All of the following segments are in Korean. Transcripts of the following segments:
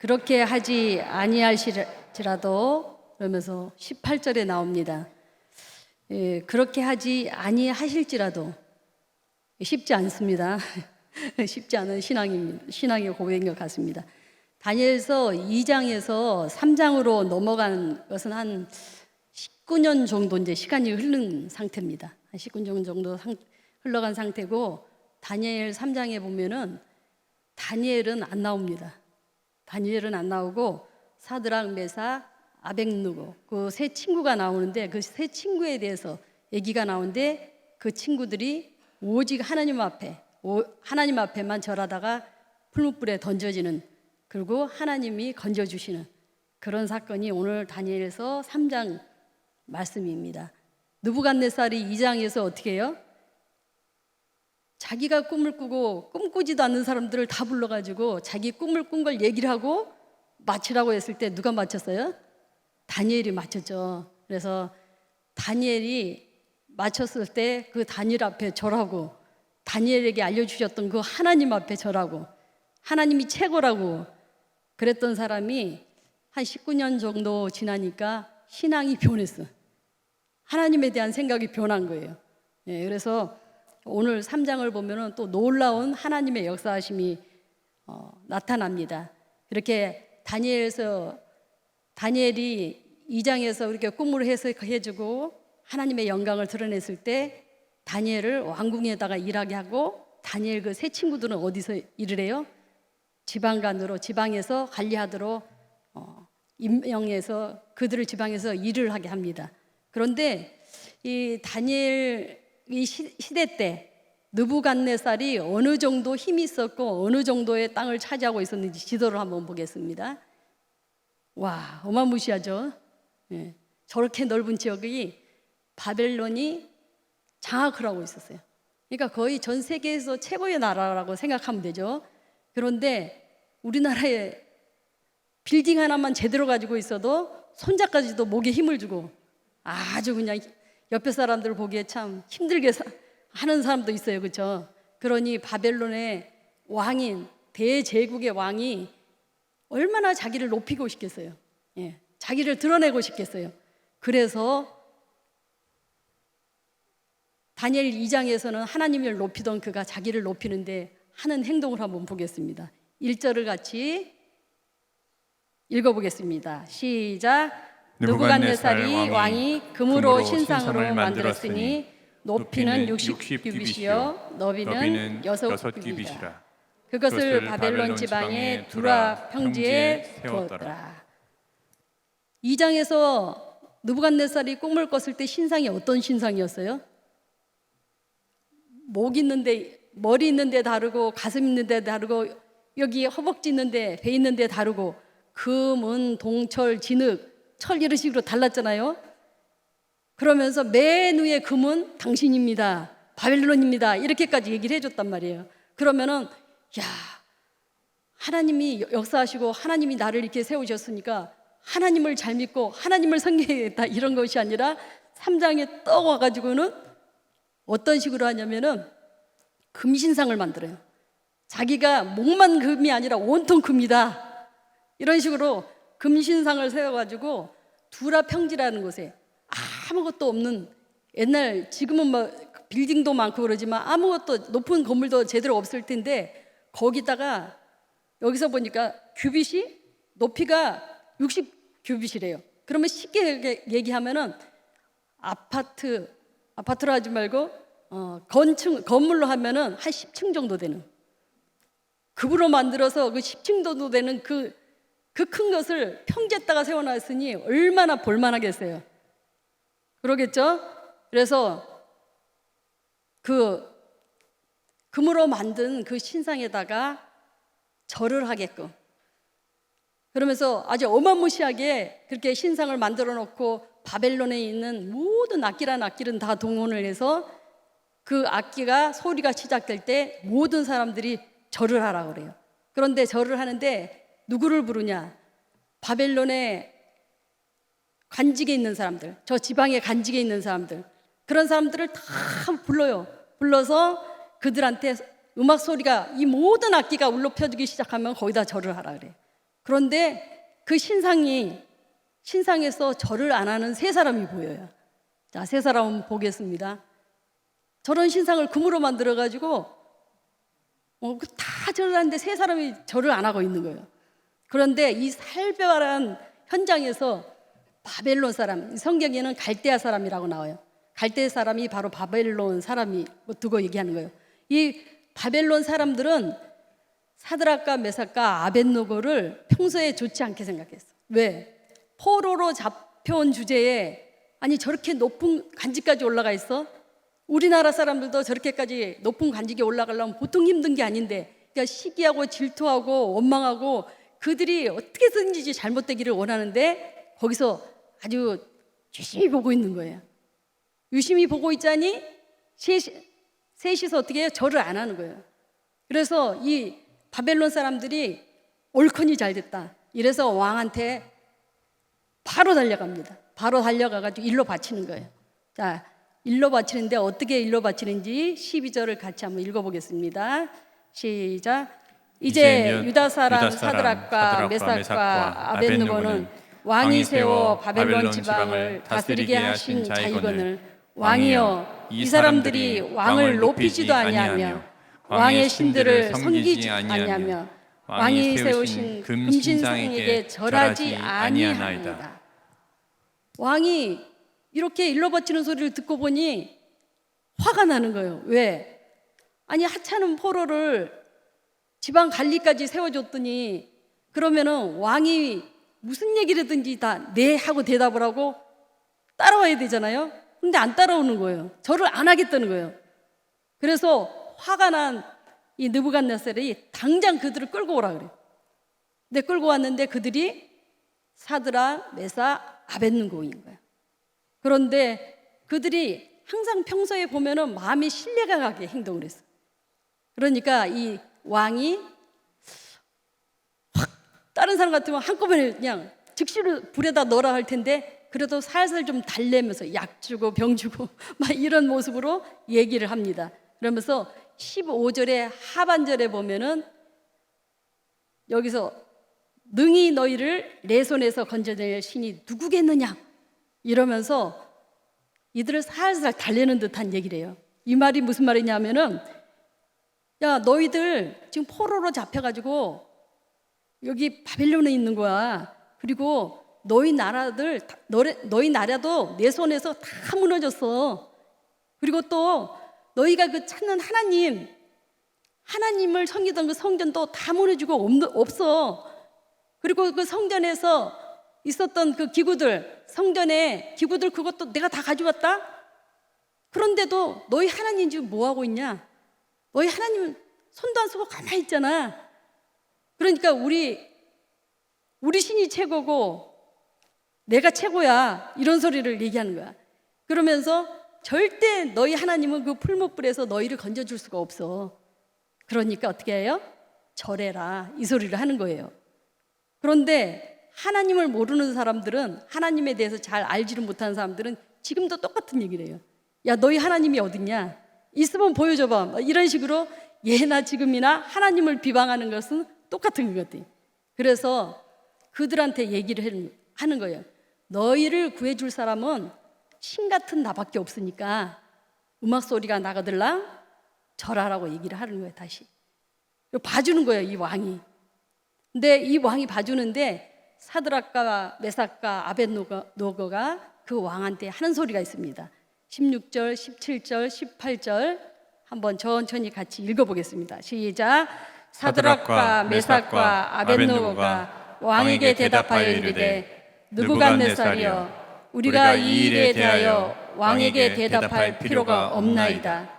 그렇게 하지 아니할지라도 그러면서 18절에 나옵니다. 예, 그렇게 하지 아니하실지라도 쉽지 않습니다. 쉽지 않은 신앙의 고백인 것 같습니다. 다니엘서 2장에서 3장으로 넘어간 것은 한 19년 정도 이제 시간이 흐른 상태입니다. 한 19년 정도 흘러간 상태고, 다니엘 3장에 보면은 다니엘은 안 나옵니다. 다니엘은 안 나오고 사드락, 메삭, 아벳느고 그 세 친구가 나오는데, 그 세 친구에 대해서 얘기가 나오는데, 그 친구들이 오직 하나님 앞에만 절하다가 풀무불에 던져지는, 그리고 하나님이 건져주시는 그런 사건이 오늘 다니엘서 3장 말씀입니다. 느부갓네살이 2장에서 어떻게 해요? 자기가 꿈을 꾸고 꿈꾸지도 않는 사람들을 다 불러가지고 자기 꿈을 꾼 걸 얘기를 하고 맞추라고 했을 때 누가 맞췄어요? 다니엘이 맞췄죠. 그래서 다니엘이 맞췄을 때 그 다니엘 앞에 절하고, 다니엘에게 알려주셨던 그 하나님 앞에 절하고, 하나님이 최고라고 그랬던 사람이 한 19년 정도 지나니까 신앙이 변했어. 하나님에 대한 생각이 변한 거예요. 예, 그래서 오늘 3장을 보면은 또 놀라운 하나님의 역사하심이 나타납니다. 이렇게 다니엘이 2장에서 이렇게 꿈을 해석해주고 하나님의 영광을 드러냈을 때, 다니엘을 왕궁에다가 일하게 하고, 다니엘 그 세 친구들은 어디서 일을 해요? 지방에서 관리하도록 임명해서 그들을 지방에서 일을 하게 합니다. 그런데 이 다니엘 이 시대 때 느부갓네살이 어느 정도 힘이 있었고 어느 정도의 땅을 차지하고 있었는지 지도를 한번 보겠습니다. 와, 어마무시하죠. 예, 저렇게 넓은 지역이 바벨론이 장악을 하고 있었어요. 그러니까 거의 전 세계에서 최고의 나라라고 생각하면 되죠. 그런데 우리나라에 빌딩 하나만 제대로 가지고 있어도 손자까지도 목에 힘을 주고 아주 그냥 옆에 사람들 보기에 참 힘들게 하는 사람도 있어요. 그렇죠? 그러니 바벨론의 왕인 대제국의 왕이 얼마나 자기를 높이고 싶겠어요. 예, 자기를 드러내고 싶겠어요. 그래서 다니엘 2장에서는 하나님을 높이던 그가 자기를 높이는데 하는 행동을 한번 보겠습니다. 1절을 같이 읽어보겠습니다. 시작. 느부갓네살이 왕이 금으로 신상으로 만들었으니 높이는 60규빗이요 너비는 6규빗이라. 그것을 바벨론 지방의 두라 평지에 두었더라. 2장에서 느부갓네살이 꿈을 꿨을 때 신상이 어떤 신상이었어요? 목 있는데, 머리 있는데 다르고, 가슴 있는데 다르고, 여기 허벅지 있는데, 배 있는데 다르고, 금, 은, 동, 철, 진흙, 철 이런 식으로 달랐잖아요. 그러면서 맨 위에 금은 당신입니다, 바벨론입니다, 이렇게까지 얘기를 해줬단 말이에요. 그러면은 야, 하나님이 역사하시고 하나님이 나를 이렇게 세우셨으니까 하나님을 잘 믿고 하나님을 섬겨야겠다, 이런 것이 아니라 3장에 떡 와가지고는 어떤 식으로 하냐면은 금신상을 만들어요. 자기가 목만 금이 아니라 온통 금이다, 이런 식으로 금신상을 세워가지고 두라 평지라는 곳에 아무것도 없는, 옛날 지금은 뭐 빌딩도 많고 그러지만 아무것도 높은 건물도 제대로 없을 텐데, 거기다가 여기서 보니까 규빗이 높이가 60규빗이래요. 그러면 쉽게 얘기하면은 아파트로 하지 말고 건물로 하면은 한 10층 정도 되는, 급으로 만들어서 그 10층 정도 되는 그 큰 것을 평지에다가 세워놨으니 얼마나 볼만하겠어요. 그러겠죠? 그래서 그 금으로 만든 그 신상에다가 절을 하게끔, 그러면서 아주 어마무시하게 그렇게 신상을 만들어 놓고 바벨론에 있는 모든 악기는 다 동원을 해서 그 악기가 소리가 시작될 때 모든 사람들이 절을 하라고 그래요. 그런데 절을 하는데 누구를 부르냐? 바벨론의 관직에 있는 사람들, 저 지방에 관직에 있는 사람들, 그런 사람들을 다 불러요. 불러서 그들한테 음악 소리가, 이 모든 악기가 울려 펴지기 시작하면 거기다 절을 하라 그래요. 그런데 그 신상에서 절을 안 하는 세 사람이 보여요. 자, 세 사람 보겠습니다. 저런 신상을 금으로 만들어가지고 다 절을 하는데 세 사람이 절을 안 하고 있는 거예요. 그런데 이 살벌한 현장에서 바벨론 사람, 성경에는 갈대아 사람이라고 나와요. 갈대아 사람이 바로 바벨론 사람이 두고 얘기하는 거예요. 이 바벨론 사람들은 사드락과 메삭과 아벳노고를 평소에 좋지 않게 생각했어. 왜? 포로로 잡혀온 주제에 아니 저렇게 높은 간직까지 올라가 있어? 우리나라 사람들도 저렇게까지 높은 간직에 올라가려면 보통 힘든 게 아닌데, 그러니까 시기하고 질투하고 원망하고 그들이 어떻게든지 잘못되기를 원하는데 거기서 아주 유심히 보고 있는 거예요. 유심히 보고 있자니 셋이서 어떻게 해요? 절을 안 하는 거예요. 그래서 이 바벨론 사람들이 옳거니 잘 됐다. 이래서 왕한테 바로 달려갑니다. 바로 달려가가지고 일로 바치는 거예요. 자, 일로 바치는데 어떻게 일로 바치는지 12절을 같이 한번 읽어보겠습니다. 시작. 이제 유다 사람 사드락과 메삭과 아벳느고는 왕이 세워 바벨론 지방을 다스리게 하신 자이거늘 왕이여, 이 사람들이 왕을 높이지도 아니하며 왕의 신들을 섬기지 아니하며 왕이 세우신 금신상에게 절하지 아니하나이다. 왕이 이렇게 일러 바치는 소리를 듣고 보니 화가 나는 거예요. 왜? 아니 하찮은 포로를 지방 관리까지 세워줬더니 그러면은 왕이 무슨 얘기라든지 다 네 하고 대답을 하고 따라와야 되잖아요. 근데 안 따라오는 거예요. 절을 안 하겠다는 거예요. 그래서 화가 난 이 느부갓네살이 당장 그들을 끌고 오라 그래요. 근데 끌고 왔는데 그들이 사드락, 메삭, 아벳느고인 거예요. 그런데 그들이 항상 평소에 보면은 마음이 신뢰가 가게 행동을 했어요. 그러니까 이 왕이 확 다른 사람 같으면 한꺼번에 그냥 즉시로 불에다 넣으라 할 텐데 그래도 살살 좀 달래면서 약 주고 병 주고 막 이런 모습으로 얘기를 합니다. 그러면서 15절의 하반절에 보면은 여기서 능히 너희를 내 손에서 건져낼 신이 누구겠느냐 이러면서 이들을 살살 달래는 듯한 얘기를 해요. 이 말이 무슨 말이냐면은 야 너희들 지금 포로로 잡혀가지고 여기 바벨론에 있는 거야. 그리고 너희 나라도 내 손에서 다 무너졌어. 그리고 또 너희가 그 찾는 하나님을 섬기던 그 성전도 다 무너지고 없어. 그리고 그 성전에서 있었던 그 기구들, 성전의 기구들 그것도 내가 다 가져왔다? 그런데도 너희 하나님 지금 뭐 하고 있냐? 너희 하나님은 손도 안 쓰고 가만히 있잖아. 그러니까 우리 신이 최고고 내가 최고야. 이런 소리를 얘기하는 거야. 그러면서 절대 너희 하나님은 그 풀무불에서 너희를 건져줄 수가 없어. 그러니까 어떻게 해요? 절해라. 이 소리를 하는 거예요. 그런데 하나님을 모르는 사람들은, 하나님에 대해서 잘 알지를 못하는 사람들은 지금도 똑같은 얘기를 해요. 야 너희 하나님이 어딨냐? 있으면 보여줘봐. 이런 식으로 예나 지금이나 하나님을 비방하는 것은 똑같은 것 같아요. 그래서 그들한테 얘기를 하는 거예요. 너희를 구해줄 사람은 신 같은 나밖에 없으니까 음악 소리가 나거들랑 절하라고 얘기를 하는 거예요. 다시 봐주는 거예요, 이 왕이. 근데 이 왕이 봐주는데 사드락과 메삭과 아벳노고가 그 왕한테 하는 소리가 있습니다. 16절, 17절, 18절 한번 천천히 같이 읽어보겠습니다. 시작. 사드락과 메삭과 아벳노고가 왕에게 대답하여 이르되 느부갓네살이여, 우리가 이 일에 대하여 왕에게 대답할 필요가 없나이다.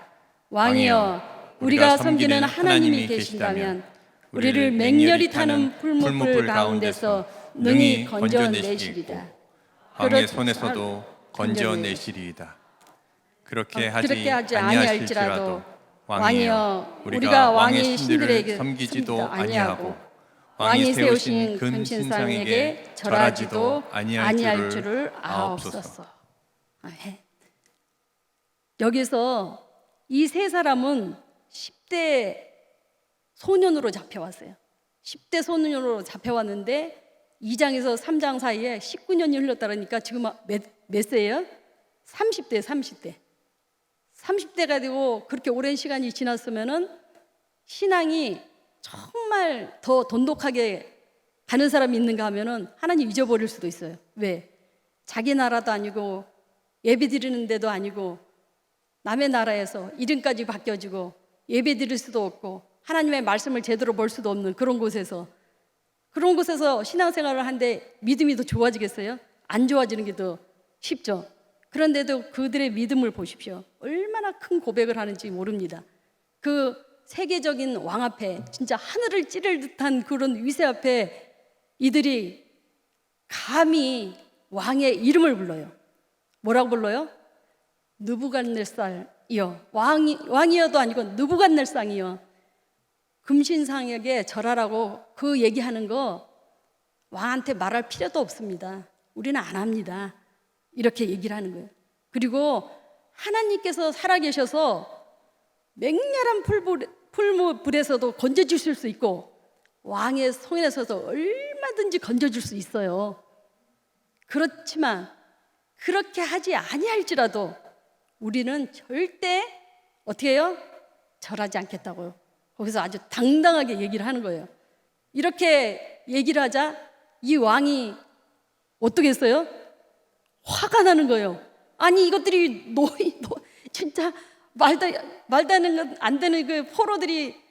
왕이여, 우리가 섬기는 하나님이 계신다면 우리를 맹렬히 타는 풀무불 가운데서 능히 건져내시리다. 왕의 손에서도 건져내시리이다. 그렇게 하지 아니하실지라도 왕이여, 우리가 왕의 신들에게 섬기지도 아니하고 왕이 세우신 금신상에게 절하지도 아니할 줄을 아옵소서. 여기서 이 세 사람은 10대 소년으로 잡혀왔어요. 10대 소년으로 잡혀왔는데 2장에서 3장 사이에 19년이 흘렀다니까 지금 몇 세예요? 30대, 30대. 30대가 되고 그렇게 오랜 시간이 지났으면은 신앙이 정말 더 돈독하게 가는 사람이 있는가 하면은 하나님 잊어버릴 수도 있어요. 왜? 자기 나라도 아니고 예배 드리는 데도 아니고 남의 나라에서 이름까지 바뀌어지고 예배 드릴 수도 없고 하나님의 말씀을 제대로 볼 수도 없는 그런 곳에서 신앙생활을 하는데 믿음이 더 좋아지겠어요? 안 좋아지는 게 더 쉽죠. 그런데도 그들의 믿음을 보십시오. 얼마나 큰 고백을 하는지 모릅니다. 그 세계적인 왕 앞에 진짜 하늘을 찌를 듯한 그런 위세 앞에 이들이 감히 왕의 이름을 불러요. 뭐라고 불러요? 느부갓네살이여, 왕이여도 아니고 느부갓네살이여, 금신상에게 절하라고 그 얘기하는 거 왕한테 말할 필요도 없습니다. 우리는 안 합니다. 이렇게 얘기를 하는 거예요. 그리고 하나님께서 살아계셔서 맹렬한 풀무불에서도 건져주실 수 있고 왕의 손에서도 얼마든지 건져줄 수 있어요. 그렇지만 그렇게 하지 아니할지라도 우리는 절대 어떻게 해요? 절하지 않겠다고요. 거기서 아주 당당하게 얘기를 하는 거예요. 이렇게 얘기를 하자 이 왕이 어떻게 했어요? 화가 나는 거예요. 아니 이것들이 진짜 말도 안 되는 그 포로들이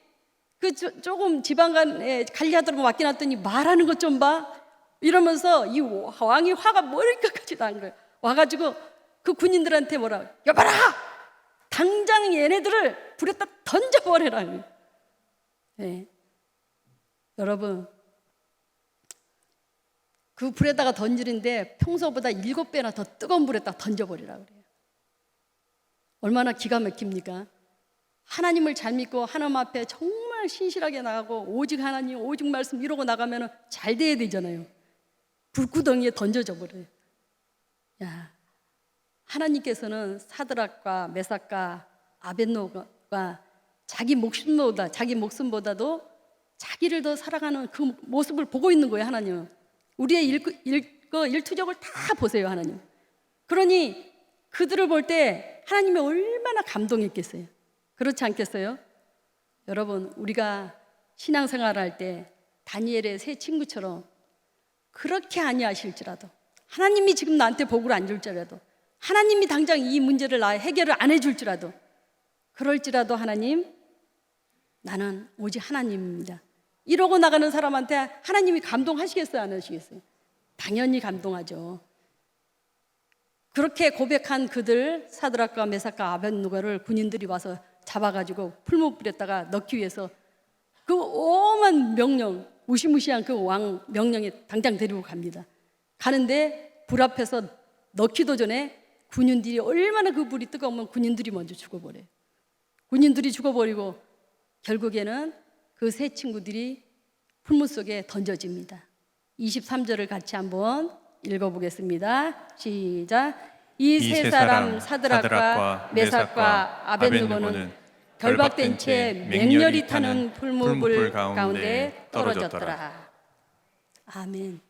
그 조금 지방간에 관리하도록 맡겨놨더니 말하는 것 좀 봐. 이러면서 이 왕이 화가 머리끝까지 난 거예요. 와가지고 그 군인들한테 뭐라, 여봐라! 당장 얘네들을 불에다 던져버려라. 네. 여러분, 그 불에다가 던지는데 평소보다 7배나 더 뜨거운 불에다 던져버리라 그래요. 얼마나 기가 막힙니까? 하나님을 잘 믿고 하나님 앞에 정말 신실하게 나가고 오직 하나님, 오직 말씀 이러고 나가면 잘 돼야 되잖아요. 불구덩이에 던져져 버려요. 야, 하나님께서는 사드락과 메삭과 아벳노가 자기 목숨보다도 자기를 더 사랑하는 그 모습을 보고 있는 거예요. 하나님은 우리의 일투족을 다 보세요. 하나님. 그러니 그들을 볼 때 하나님이 얼마나 감동했겠어요. 그렇지 않겠어요? 여러분, 우리가 신앙생활할 때 다니엘의 세 친구처럼 그렇게 아니하실지라도, 하나님이 지금 나한테 복을 안 줄지라도, 하나님이 당장 이 문제를 해결을 안 해줄지라도, 그럴지라도 하나님, 나는 오직 하나님입니다. 이러고 나가는 사람한테 하나님이 감동하시겠어요? 안 하시겠어요? 당연히 감동하죠. 그렇게 고백한 그들, 사드락과 메삭과 아벳느고를 군인들이 와서 잡아가지고 풀무불에다가 넣기 위해서 그 오만 명령, 무시무시한 그 왕 명령에 당장 데리고 갑니다. 가는데 불 앞에서 넣기도 전에 군인들이 얼마나 그 불이 뜨거우면 군인들이 먼저 죽어버려요. 군인들이 죽어버리고 결국에는 그 세 친구들이 풀무 속에 던져집니다. 23절을 같이 한번 읽어보겠습니다. 시작. 이 세 사람 사드락과 메삭과 아벳느고는 결박된 채 맹렬히 타는 풀무불 가운데 떨어졌더라. 아멘.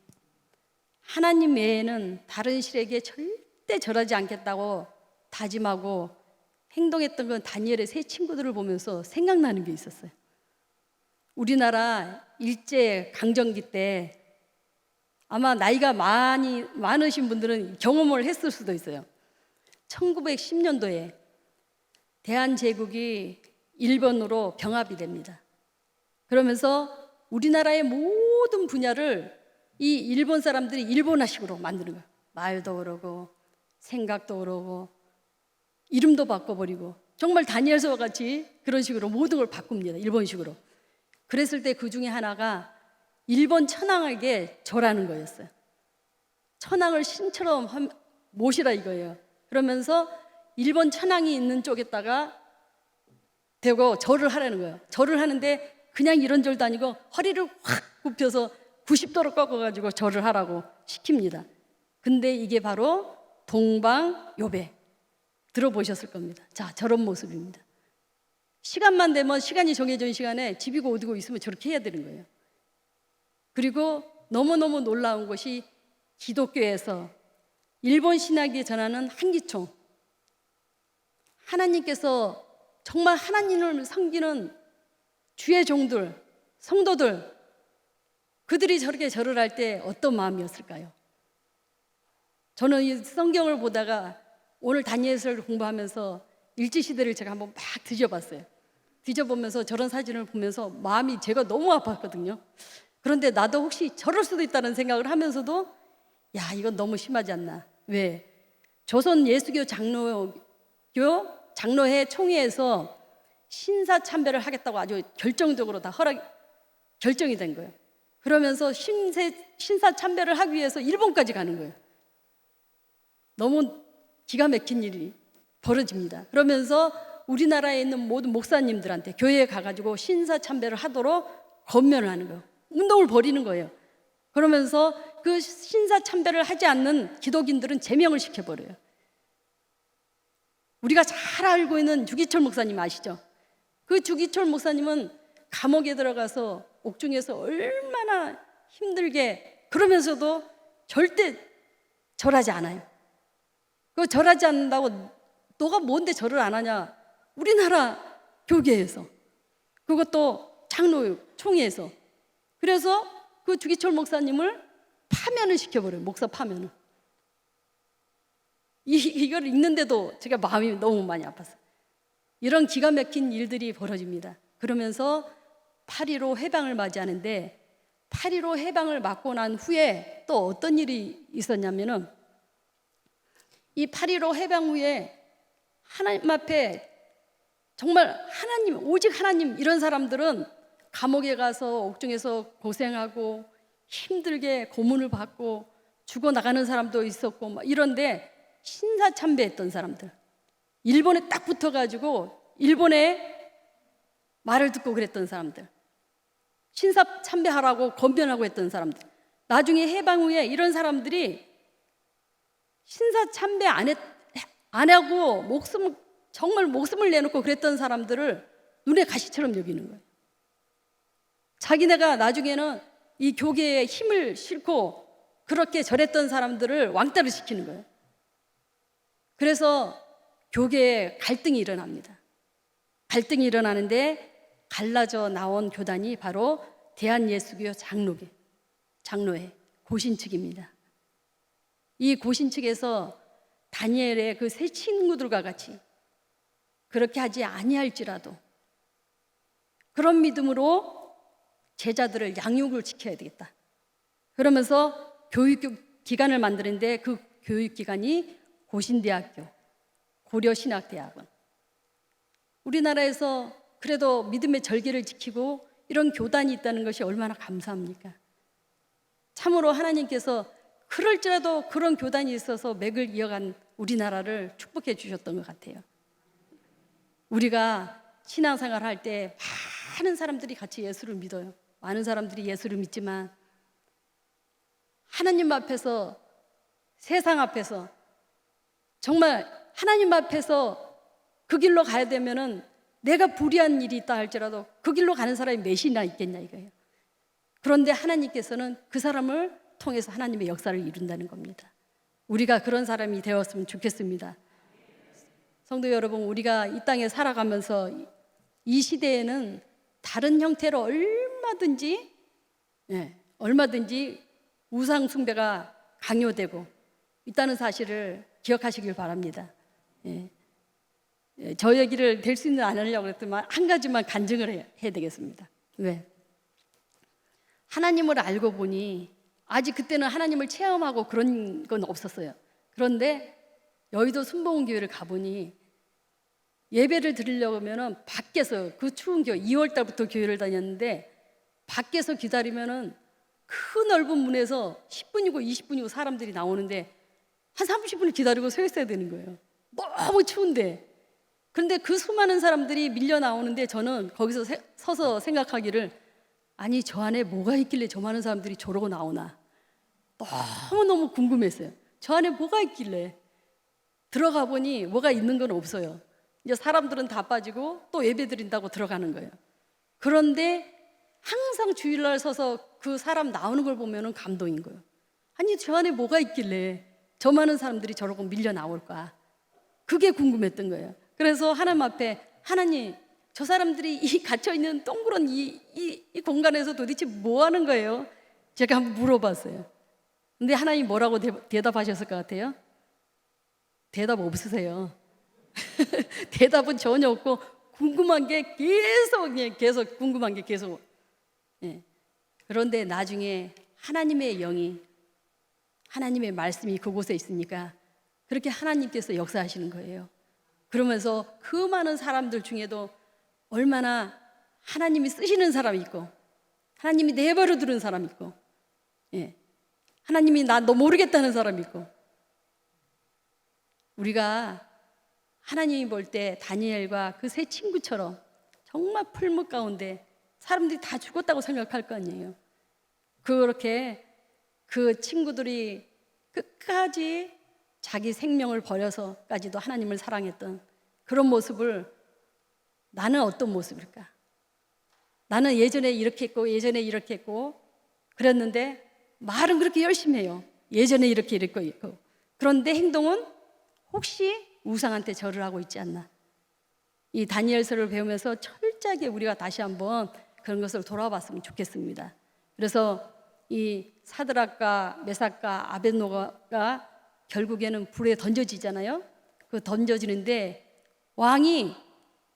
하나님 외에는 다른 신에게 절대 절하지 않겠다고 다짐하고 행동했던 건 다니엘의 세 친구들을 보면서 생각나는 게 있었어요. 우리나라 일제 강점기 때 아마 나이가 많으신 분들은 경험을 했을 수도 있어요. 1910년도에 대한제국이 일본으로 병합이 됩니다. 그러면서 우리나라의 모든 분야를 이 일본 사람들이 일본화식으로 만드는 거예요. 말도 그러고 생각도 그러고 이름도 바꿔버리고 정말 다니엘서와 같이 그런 식으로 모든 걸 바꿉니다. 일본식으로. 그랬을 때 그 중에 하나가 일본 천황에게 절하는 거였어요. 천황을 신처럼 모시라 이거예요. 그러면서 일본 천황이 있는 쪽에다가 대고 절을 하라는 거예요. 절을 하는데 그냥 이런 절도 아니고 허리를 확 굽혀서 90도로 꺾어가지고 절을 하라고 시킵니다. 근데 이게 바로 동방요배 들어보셨을 겁니다. 자, 저런 모습입니다. 시간만 되면 시간이 정해진 시간에 집이고 어디고 있으면 저렇게 해야 되는 거예요. 그리고 너무너무 놀라운 것이 기독교에서 일본 신학이 전하는 한기총, 하나님께서 정말 하나님을 섬기는 주의 종들, 성도들, 그들이 저렇게 절을 할 때 어떤 마음이었을까요? 저는 이 성경을 보다가 오늘 다니엘서를 공부하면서 일제시대를 제가 한번 막 뒤져봤어요. 뒤져보면서 저런 사진을 보면서 마음이 제가 너무 아팠거든요. 그런데 나도 혹시 저럴 수도 있다는 생각을 하면서도 야, 이건 너무 심하지 않나. 왜? 조선 예수교 장로회 총회에서 신사참배를 하겠다고 아주 결정적으로 다 결정이 된 거예요. 그러면서 신사참배를 하기 위해서 일본까지 가는 거예요. 너무 기가 막힌 일이 벌어집니다. 그러면서 우리나라에 있는 모든 목사님들한테 교회에 가가지고 신사참배를 하도록 권면을 하는 거예요. 운동을 벌이는 거예요. 그러면서 그 신사참배를 하지 않는 기독인들은 제명을 시켜버려요. 우리가 잘 알고 있는 주기철 목사님 아시죠? 그 주기철 목사님은 감옥에 들어가서 옥중에서 얼마나 힘들게, 그러면서도 절대 절하지 않아요. 그 절하지 않는다고 너가 뭔데 절을 안 하냐? 우리나라 교계에서, 그것도 장로 총회에서. 그래서 그 주기철 목사님을 파면을 시켜버려요. 목사 파면을. 이걸 읽는데도 제가 마음이 너무 많이 아팠어요. 이런 기가 막힌 일들이 벌어집니다. 그러면서 8.15 해방을 맞이하는데 8.15 해방을 맞고 난 후에 또 어떤 일이 있었냐면은 이 8.15 해방 후에 하나님 앞에 정말 하나님, 오직 하나님, 이런 사람들은 감옥에 가서 옥중에서 고생하고 힘들게 고문을 받고 죽어나가는 사람도 있었고 막 이런데 신사참배했던 사람들, 일본에 딱 붙어가지고 일본의 말을 듣고 그랬던 사람들, 신사참배하라고 권면하고 했던 사람들, 나중에 해방 후에 이런 사람들이 신사참배 안 하고 정말 목숨을 내놓고 그랬던 사람들을 눈에 가시처럼 여기는 거예요. 자기네가 나중에는 이 교계에 힘을 싣고 그렇게 절했던 사람들을 왕따를 시키는 거예요. 그래서 교계에 갈등이 일어납니다. 갈등이 일어나는데 갈라져 나온 교단이 바로 대한예수교 장로회 고신 측입니다. 이 고신 측에서 다니엘의 그 세 친구들과 같이 그렇게 하지 아니할지라도 그런 믿음으로 제자들을 양육을 시켜야 되겠다. 그러면서 교육기관을 만드는데 그 교육기관이 고신대학교, 고려신학대학원. 우리나라에서 그래도 믿음의 절개를 지키고 이런 교단이 있다는 것이 얼마나 감사합니까? 참으로 하나님께서 그럴지라도 그런 교단이 있어서 맥을 이어간 우리나라를 축복해 주셨던 것 같아요. 우리가 신앙생활 할 때 많은 사람들이 같이 예수를 믿어요. 많은 사람들이 예수를 믿지만 하나님 앞에서, 세상 앞에서, 정말 하나님 앞에서 그 길로 가야 되면은 내가 불의한 일이 있다 할지라도 그 길로 가는 사람이 몇이나 있겠냐 이거예요. 그런데 하나님께서는 그 사람을 통해서 하나님의 역사를 이룬다는 겁니다. 우리가 그런 사람이 되었으면 좋겠습니다. 성도 여러분, 우리가 이 땅에 살아가면서 이 시대에는 다른 형태로 얼마든지 우상 숭배가 강요되고 있다는 사실을 기억하시길 바랍니다. 저 얘기를 될 수 있는 안 하려고 했더만 한 가지만 간증을 해야 되겠습니다. 왜? 하나님을 알고 보니 아직 그때는 하나님을 체험하고 그런 건 없었어요. 그런데 여의도 순복음교회를 가보니 예배를 드리려고 하면은 밖에서, 그 추운 겨울 2월 달부터 교회를 다녔는데 밖에서 기다리면은 그 넓은 문에서 10분이고 20분이고 사람들이 나오는데 한 30분을 기다리고 서 있어야 되는 거예요. 너무 추운데. 그런데 그 수많은 사람들이 밀려 나오는데 저는 거기서 서서 생각하기를, 아니 저 안에 뭐가 있길래 저 많은 사람들이 저러고 나오나 너무너무 궁금했어요. 저 안에 뭐가 있길래. 들어가 보니 뭐가 있는 건 없어요. 이제 사람들은 다 빠지고 또 예배 드린다고 들어가는 거예요. 그런데 항상 주일날 서서 그 사람 나오는 걸 보면 감동인 거예요. 아니 저 안에 뭐가 있길래 저 많은 사람들이 저러고 밀려 나올까? 그게 궁금했던 거예요. 그래서 하나님 앞에 하나님 저 사람들이 이 갇혀있는 동그란 이 공간에서 도대체 뭐 하는 거예요? 제가 한번 물어봤어요. 근데 하나님 뭐라고 대답하셨을 것 같아요? 대답 없으세요. 대답은 전혀 없고 궁금한 게 계속 궁금한 게 계속. 예. 그런데 나중에 하나님의 영이 하나님의 말씀이 그곳에 있으니까 그렇게 하나님께서 역사하시는 거예요. 그러면서 그 많은 사람들 중에도 얼마나 하나님이 쓰시는 사람이 있고 하나님이 내버려 두는 사람이 있고 예. 하나님이 나 너 모르겠다는 사람이 있고 우리가 하나님이 볼 때 다니엘과 그 세 친구처럼 정말 풀무 가운데 사람들이 다 죽었다고 생각할 거 아니에요. 그렇게 그 친구들이 끝까지 자기 생명을 버려서까지도 하나님을 사랑했던 그런 모습을 나는 어떤 모습일까? 나는 예전에 이렇게 했고 그랬는데 말은 그렇게 열심히 해요. 예전에 이렇게 했고 그런데 행동은 혹시 우상한테 절을 하고 있지 않나? 이 다니엘서를 배우면서 철저하게 우리가 다시 한번 그런 것을 돌아봤으면 좋겠습니다. 그래서 이 사드락과 메삭과 아벳노고가 결국에는 불에 던져지잖아요. 그 던져지는데 왕이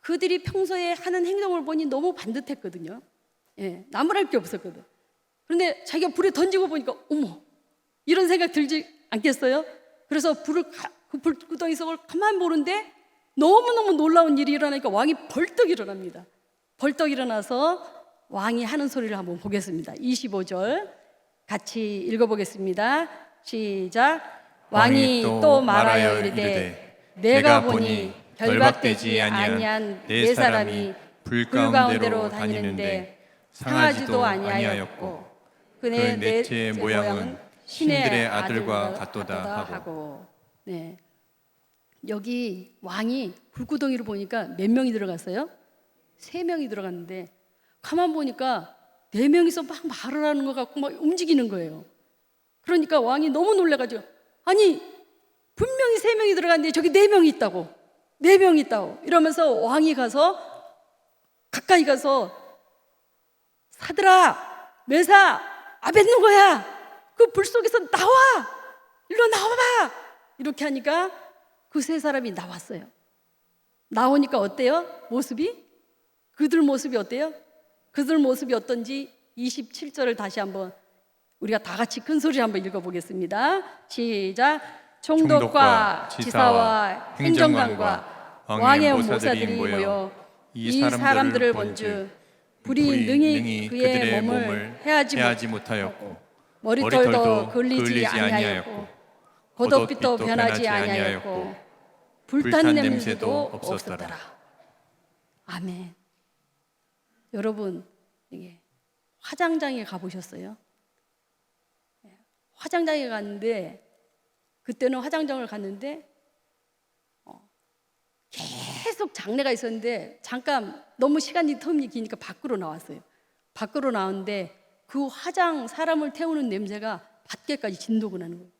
그들이 평소에 하는 행동을 보니 너무 반듯했거든요. 예, 나무랄 게 없었거든. 그런데 자기가 불에 던지고 보니까 어머 이런 생각 들지 않겠어요? 그래서 그 불구덩이 속을 가만 보는데 너무너무 놀라운 일이 일어나니까 왕이 벌떡 일어납니다. 벌떡 일어나서 왕이 하는 소리를 한번 보겠습니다. 25절 같이 읽어보겠습니다. 시작. 왕이 또 말하여 이르되 내가 보니 결박되지 아니한 네 사람이 불 가운데로 다니는데 상하지도 아니하였고 그의 넷째 모양은 신의 아들과 같도다 하고. 네. 여기 왕이 불구덩이를 보니까 몇 명이 들어갔어요? 3명이 들어갔는데 가만 보니까 4명이서 막 말을 하는 것 같고 막 움직이는 거예요. 그러니까 왕이 너무 놀라가지고 아니 분명히 3명이 들어갔는데 저기 4명이 있다고 4명이 있다고 이러면서 왕이 가서 가까이 가서 사드락 메삭 아벳노고야 그 불 속에서 나와 일로 나와봐 이렇게 하니까 그 3사람이 나왔어요. 나오니까 어때요? 모습이? 그들 모습이 어때요? 그들 모습이 어떤지 27절을 다시 한번 우리가 다 같이 큰 소리로 한번 읽어보겠습니다. 시작. 총독과 지사와 행정관과 왕의 모사들이 모여 이 사람들을 본즉 불이 능히 그의 몸을 해하지 못하였고 머리털도 그을리지 아니하였고 겉옷빛도 변하지 아니하였고 불탄 냄새도 없었더라. 아멘. 여러분 이게 화장장에 가보셨어요? 화장장에 갔는데 그때는 화장장을 갔는데 계속 장례가 있었는데 잠깐 너무 시간이 텀이 기니까 밖으로 나왔어요. 밖으로 나왔는데 그 화장 사람을 태우는 냄새가 밖에까지 진동을 하는 거예요.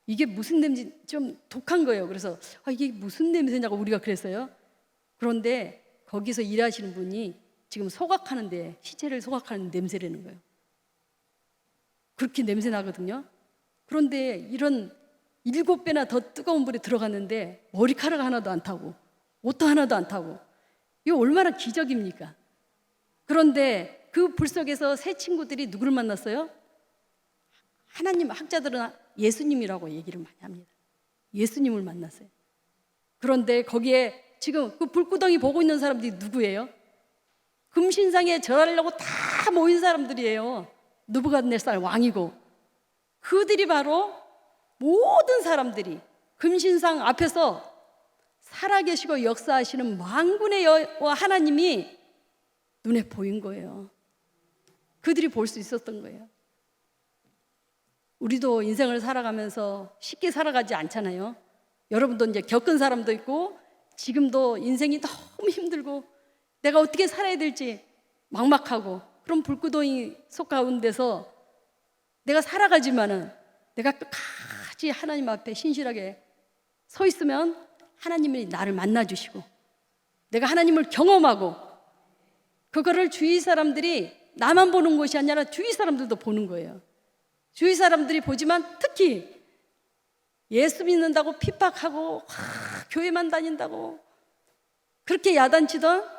이게 무슨 냄새 좀 독한 거예요. 그래서 이게 무슨 냄새냐고 우리가 그랬어요. 그런데 거기서 일하시는 분이 지금 소각하는데 시체를 소각하는 냄새라는 거예요. 그렇게 냄새 나거든요. 그런데 이런 7배나 더 뜨거운 불에 들어갔는데 머리카락 하나도 안 타고 옷도 하나도 안 타고 이거 얼마나 기적입니까? 그런데 그 불 속에서 세 친구들이 누구를 만났어요? 하나님 학자들은 예수님이라고 얘기를 많이 합니다. 예수님을 만났어요. 그런데 거기에 지금 그 불구덩이 보고 있는 사람들이 누구예요? 금신상에 절하려고 다 모인 사람들이에요. 느부갓네살 왕이고 그들이 바로 모든 사람들이 금신상 앞에서 살아계시고 역사하시는 만군의 여호와 하나님이 눈에 보인 거예요. 그들이 볼 수 있었던 거예요. 우리도 인생을 살아가면서 쉽게 살아가지 않잖아요. 여러분도 이제 겪은 사람도 있고 지금도 인생이 너무 힘들고 내가 어떻게 살아야 될지 막막하고 그런 불구덩이 속 가운데서 내가 살아가지만은 내가 끝까지 하나님 앞에 신실하게 서 있으면 하나님이 나를 만나주시고 내가 하나님을 경험하고 그거를 주위 사람들이 나만 보는 것이 아니라 주위 사람들도 보는 거예요. 주위 사람들이 보지만 특히 예수 믿는다고 핍박하고 교회만 다닌다고 그렇게 야단치던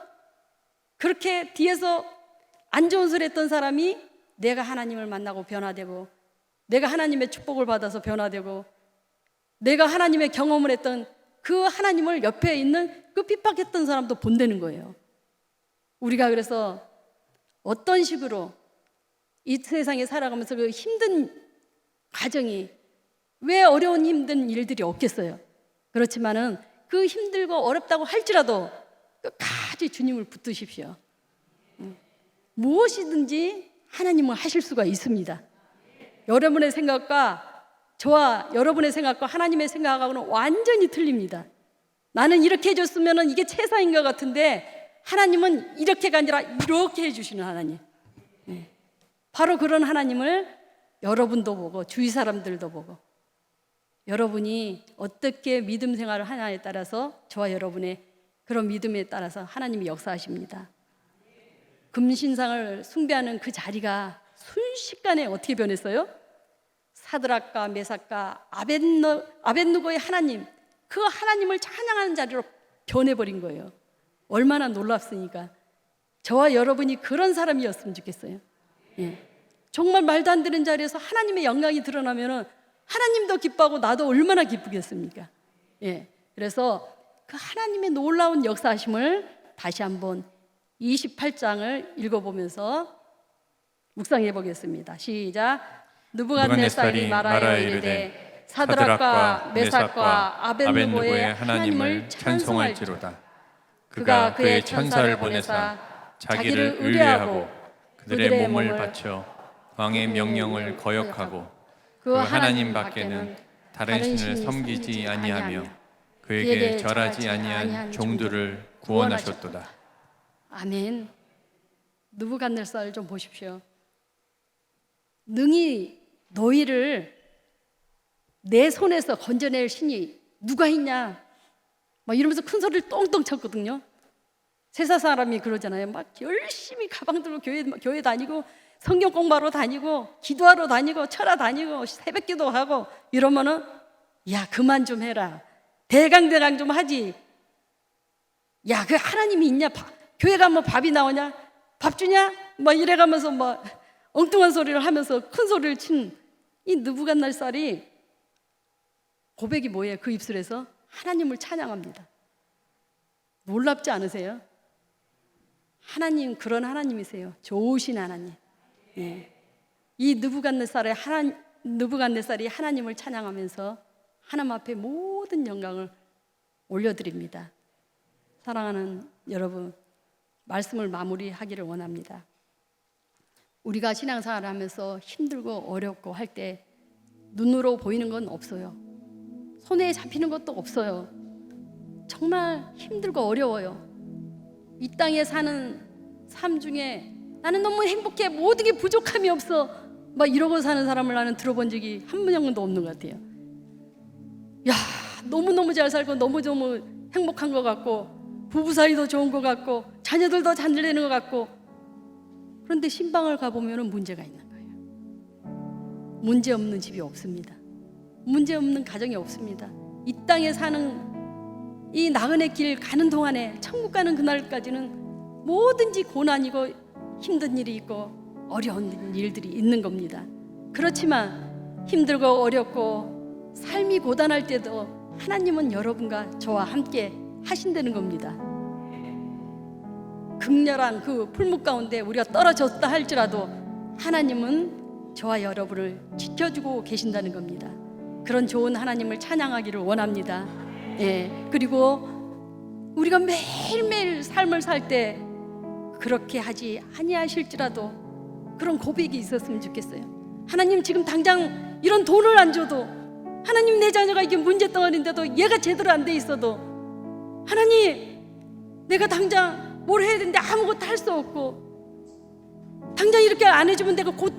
그렇게 뒤에서 안 좋은 소리 했던 사람이 내가 하나님을 만나고 변화되고 내가 하나님의 축복을 받아서 변화되고 내가 하나님의 경험을 했던 그 하나님을 옆에 있는 그 핍박했던 사람도 본다는 거예요. 우리가 그래서 어떤 식으로 이 세상에 살아가면서 그 힘든 과정이 왜 어려운 힘든 일들이 없겠어요. 그렇지만은 그 힘들고 어렵다고 할지라도 끝까지 주님을 붙드십시오. 무엇이든지 하나님은 하실 수가 있습니다. 여러분의 생각과 저와 여러분의 생각과 하나님의 생각하고는 완전히 틀립니다. 나는 이렇게 해줬으면 이게 최상인 것 같은데 하나님은 이렇게가 아니라 이렇게 해주시는 하나님. 바로 그런 하나님을 여러분도 보고 주위 사람들도 보고 여러분이 어떻게 믿음 생활을 하냐에 따라서 저와 여러분의 그런 믿음에 따라서 하나님이 역사하십니다. 금신상을 숭배하는 그 자리가 순식간에 어떻게 변했어요? 사드락과 메삭과 아벳느고의 하나님, 그 하나님을 찬양하는 자리로 변해버린 거예요. 얼마나 놀랍습니까? 저와 여러분이 그런 사람이었으면 좋겠어요. 정말 말도 안 되는 자리에서 하나님의 영광이 드러나면 하나님도 기뻐하고 나도 얼마나 기쁘겠습니까? 그래서 그 하나님의 놀라운 역사하심을 다시 한번 28장을 읽어보면서 묵상해 보겠습니다. 시작. 느부갓네살이 말하여 이르되 사드락과 메삭과 아벳느고의 하나님을 찬송할지로다. 그가 그의 천사를 보내사 자기를 의뢰하고 그들의 몸을 바쳐 왕의 명령을 거역하고 그 하나님 밖에는 다른 신을 섬기지 아니하며 그에게 절하지 아니한 종들을 구원하셨도다. 아멘. 느부갓네살 좀 보십시오. 능히 너희를 내 손에서 건져낼 신이 누가 있냐? 막 이러면서 큰 소리를 똥똥 쳤거든요. 세상 사람이 그러잖아요. 막 열심히 가방 들고 교회 다니고 성경 공부하러 다니고 기도하러 다니고 철야 다니고 새벽기도 하고 이러면은 야 그만 좀 해라. 대강 좀 하지. 야 그 하나님이 있냐? 교회 가면 밥이 나오냐? 밥 주냐? 막 이래가면서 막 엉뚱한 소리를 하면서 큰 소리를 친 이 느부갓네살이 고백이 뭐예요? 그 입술에서 하나님을 찬양합니다. 놀랍지 않으세요? 하나님 그런 하나님이세요. 좋으신 하나님. 이 느부갓네살이 하나님을 찬양하면서 하나님 앞에 모든 영광을 올려드립니다. 사랑하는 여러분, 말씀을 마무리하기를 원합니다. 우리가 신앙생활을 하면서 힘들고 어렵고 할 때 눈으로 보이는 건 없어요. 손에 잡히는 것도 없어요. 정말 힘들고 어려워요. 이 땅에 사는 삶 중에 나는 너무 행복해, 모든 게 부족함이 없어 막 이러고 사는 사람을 나는 들어본 적이 한 명도 없는 것 같아요. 야, 너무너무 잘 살고 너무너무 행복한 것 같고 부부 사이도 좋은 것 같고 자녀들도 잘 되는 것 같고 그런데 신방을 가보면 문제가 있는 거예요. 문제 없는 집이 없습니다. 문제 없는 가정이 없습니다. 이 땅에 사는 이 나그네 길 가는 동안에 천국 가는 그날까지는 뭐든지 고난이고 힘든 일이 있고 어려운 일들이 있는 겁니다. 그렇지만 힘들고 어렵고 삶이 고단할 때도 하나님은 여러분과 저와 함께 하신다는 겁니다. 극렬한 그 풀무 가운데 우리가 떨어졌다 할지라도 하나님은 저와 여러분을 지켜주고 계신다는 겁니다. 그런 좋은 하나님을 찬양하기를 원합니다. 그리고 우리가 매일매일 삶을 살 때 그렇게 하지 아니하실지라도 그런 고백이 있었으면 좋겠어요. 하나님 지금 당장 이런 돈을 안 줘도 하나님 내 자녀가 이게 문제덩어리인데도 얘가 제대로 안 돼 있어도 하나님 내가 당장 뭘 해야 되는데 아무것도 할 수 없고 당장 이렇게 안 해주면 내가 곧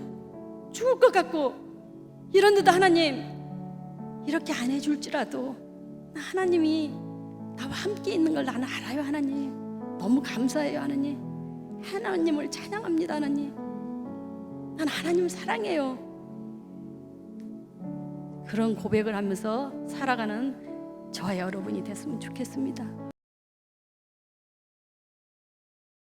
죽을 것 같고 이런데도 하나님 이렇게 안 해줄지라도 하나님이 나와 함께 있는 걸 나는 알아요. 하나님 너무 감사해요. 하나님 하나님을 찬양합니다. 하나님 난 하나님을 사랑해요. 그런 고백을 하면서 살아가는 저와 여러분이 됐으면 좋겠습니다.